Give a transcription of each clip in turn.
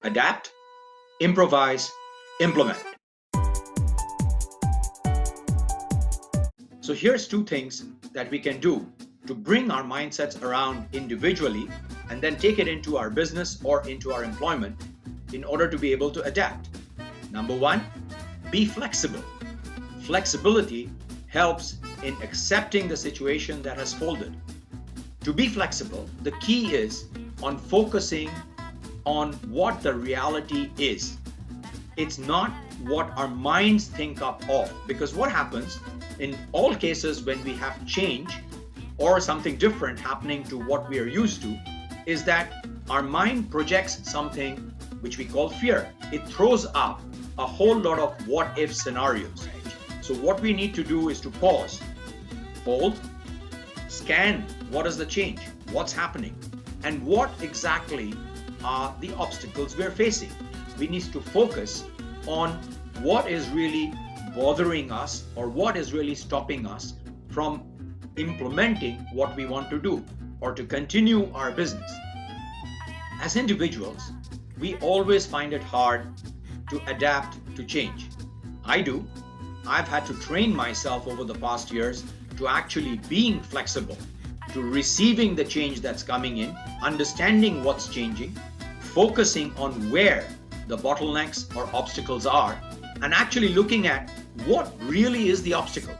adapt, improvise, implement. So here's two things that we can do to bring our mindsets around individually and then take it into our business or into our employment in order to be able to adapt. Number one, be flexible. Flexibility helps in accepting the situation that has folded. To be flexible, the key is on focusing on what the reality is. It's not what our minds think up of, because what happens in all cases when we have change or something different happening to what we are used to is that our mind projects something which we call fear. It throws up a whole lot of what if scenarios. So what we need to do is to pause, hold, scan what is the change, what's happening, and what exactly are the obstacles we're facing. We need to focus on what is really bothering us or what is really stopping us from implementing what we want to do or to continue our business. As individuals, we always find it hard to adapt to change. I do. I've had to train myself over the past years to actually being flexible, to receiving the change that's coming in, understanding what's changing, focusing on where the bottlenecks or obstacles are, and actually looking at what really is the obstacle.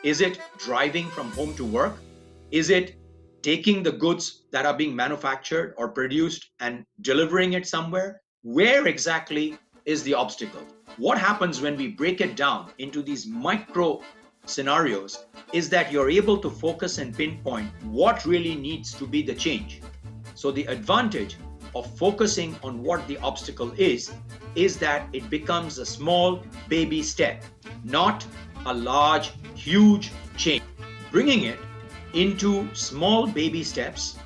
Is it driving from home to work? Is it taking the goods that are being manufactured or produced and delivering it somewhere? Where exactly is the obstacle? What happens when we break it down into these micro scenarios is that you're able to focus and pinpoint what really needs to be the change. So the advantage of focusing on what the obstacle is that it becomes a small baby step, not a large, huge change. Bringing it into small baby steps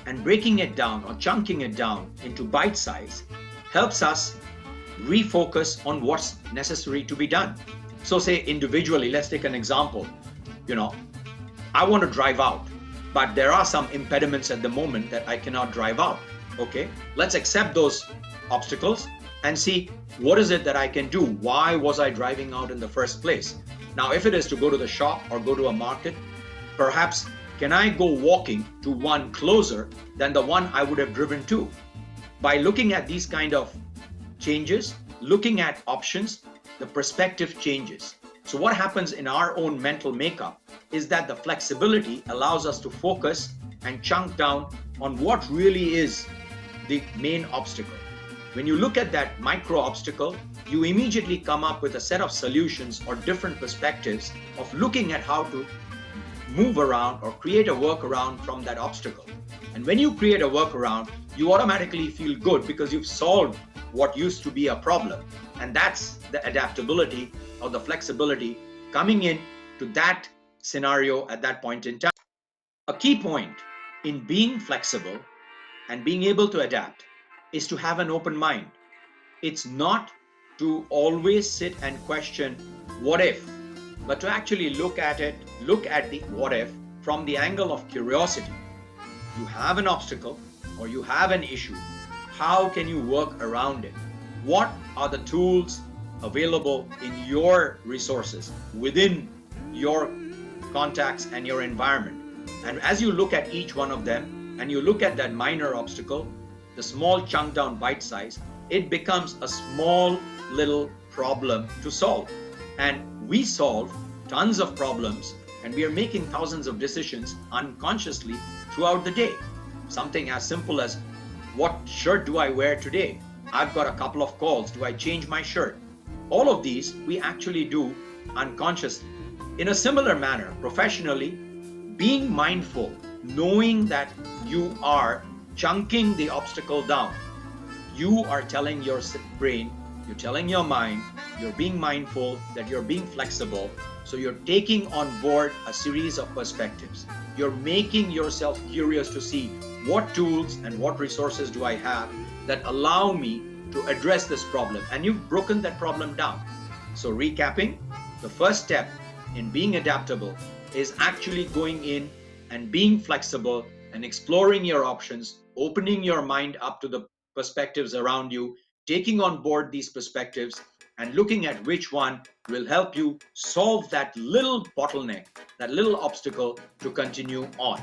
and breaking it down or chunking it down into bite size helps us refocus on what's necessary to be done. So say individually, let's take an example. I want to drive out, but there are some impediments at the moment that I cannot drive out. Okay, let's accept those obstacles and see what is it that I can do. Why was I driving out in the first place? Now, if it is to go to the shop or go to a market, perhaps can I go walking to one closer than the one I would have driven to? By looking at these kind of changes, looking at options, the perspective changes. So what happens in our own mental makeup is that the flexibility allows us to focus and chunk down on what really is the main obstacle. When you look at that micro obstacle, you immediately come up with a set of solutions or different perspectives of looking at how to move around or create a workaround from that obstacle. And when you create a workaround, you automatically feel good because you've solved what used to be a problem. And that's the adaptability or the flexibility coming in to that scenario at that point in time. A key point in being flexible and being able to adapt is to have an open mind. It's not to always sit and question what if, but to actually look at the what if from the angle of curiosity. You have an obstacle or you have an issue. How can you work around it? What are the tools available in your resources, within your contacts and your environment? And as you look at each one of them and you look at that minor obstacle, the small chunk down bite size, it becomes a small little problem to solve. And we solve tons of problems and we are making thousands of decisions unconsciously throughout the day. Something as simple as, what shirt do I wear today? I've got a couple of calls. Do I change my shirt? All of these we actually do unconsciously. In a similar manner, professionally, being mindful, knowing that you are chunking the obstacle down. You are telling your brain, you're telling your mind, you're being mindful, that you're being flexible. So you're taking on board a series of perspectives. You're making yourself curious to see what tools and what resources do I have that allow me to address this problem. And you've broken that problem down. So recapping, the first step in being adaptable is actually going in and being flexible and exploring your options, opening your mind up to the perspectives around you, taking on board these perspectives and looking at which one will help you solve that little bottleneck, that little obstacle to continue on.